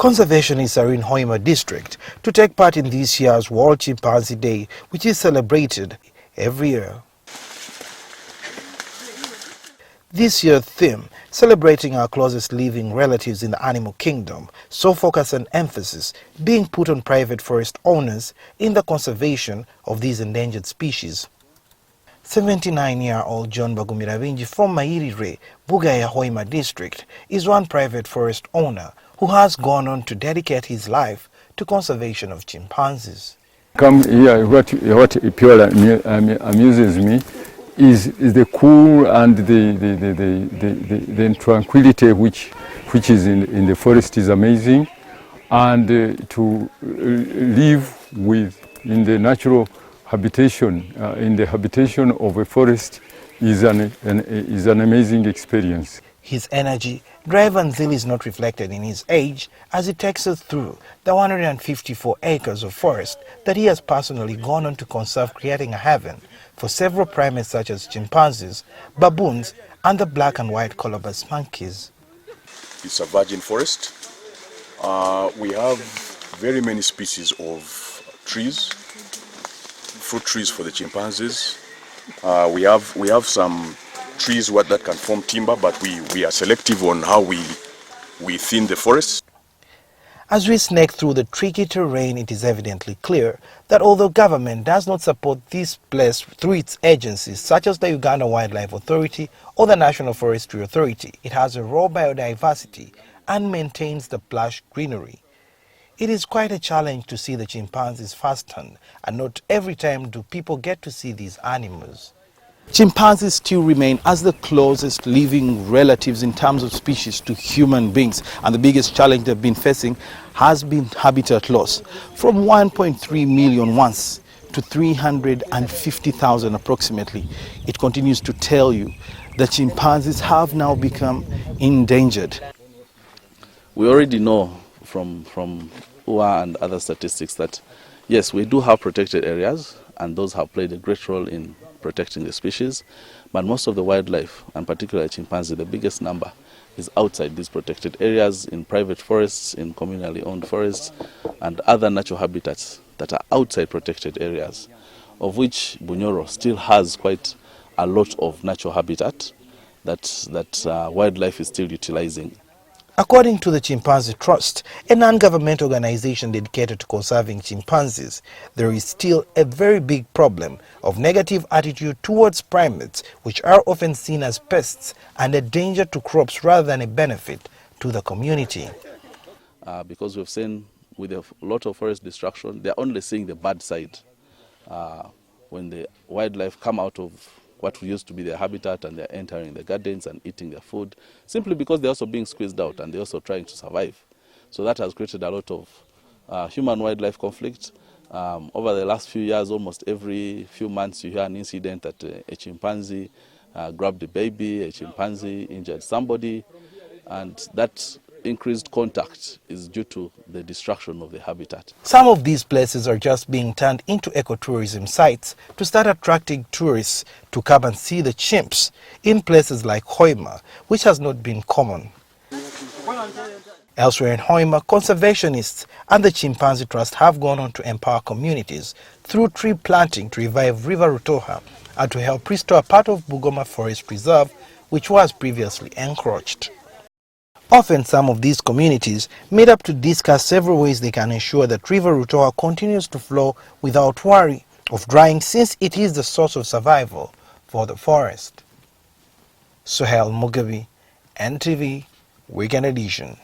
Conservationists are in Hoima District to take part in this year's World Chimpanzee Day, which is celebrated every year. This year's theme, celebrating our closest living relatives in the animal kingdom, saw focus and emphasis being put on private forest owners in the conservation of these endangered species. 79-year-old John Bagumiravinji from Mairire, Bugaya Hoima District, is one private forest owner who has gone on to dedicate his life to conservation of chimpanzees. Come here, what purely amuses me is the cool and the tranquility which is in the forest is amazing, and to live in the natural habitation, in the habitation of a forest is an amazing experience. His energy, drive and zeal is not reflected in his age as he takes us through the 154 acres of forest that he has personally gone on to conserve, creating a haven for several primates such as chimpanzees, baboons, and the black and white colobus monkeys. It's a virgin forest. We have very many species of trees, fruit trees for the chimpanzees. We have some trees that can form timber, but we are selective on how we thin the forest. As we snake through the tricky terrain, it is evidently clear that although government does not support this place through its agencies such as the Uganda Wildlife Authority or the National Forestry Authority, it has a raw biodiversity and maintains the plush greenery. It is quite a challenge to see the chimpanzees firsthand, and not every time do people get to see these animals. Chimpanzees still remain as the closest living relatives in terms of species to human beings, and the biggest challenge they've been facing has been habitat loss. From 1.3 million once to 350,000 approximately, it continues to tell you that chimpanzees have now become endangered. We already know from UA and other statistics that yes, we do have protected areas, and those have played a great role in protecting the species, but most of the wildlife, and particularly chimpanzee, the biggest number is outside these protected areas, in private forests, in communally owned forests, and other natural habitats that are outside protected areas, of which Bunyoro still has quite a lot of natural habitat that wildlife is still utilizing. According to the Chimpanzee Trust, a non-governmental organization dedicated to conserving chimpanzees, there is still a very big problem of negative attitude towards primates, which are often seen as pests and a danger to crops rather than a benefit to the community. Because we've seen with a lot of forest destruction, they're only seeing the bad side. When the wildlife come out of what used to be their habitat and they're entering the gardens and eating their food, simply because they're also being squeezed out and they're also trying to survive. So that has created a lot of human-wildlife conflict. Over the last few years, almost every few months you hear an incident that a chimpanzee grabbed a baby, a chimpanzee injured somebody, and that increased contact is due to the destruction of the habitat. Some of these places are just being turned into ecotourism sites to start attracting tourists to come and see the chimps in places like Hoima, which has not been common. Elsewhere in Hoima, conservationists and the Chimpanzee Trust have gone on to empower communities through tree planting to revive River Rutoha and to help restore part of Bugoma Forest Reserve, which was previously encroached. Often some of these communities meet up to discuss several ways they can ensure that River Rutoha continues to flow without worry of drying, since it is the source of survival for the forest. Suhail Mugabe, NTV, Weekend Edition.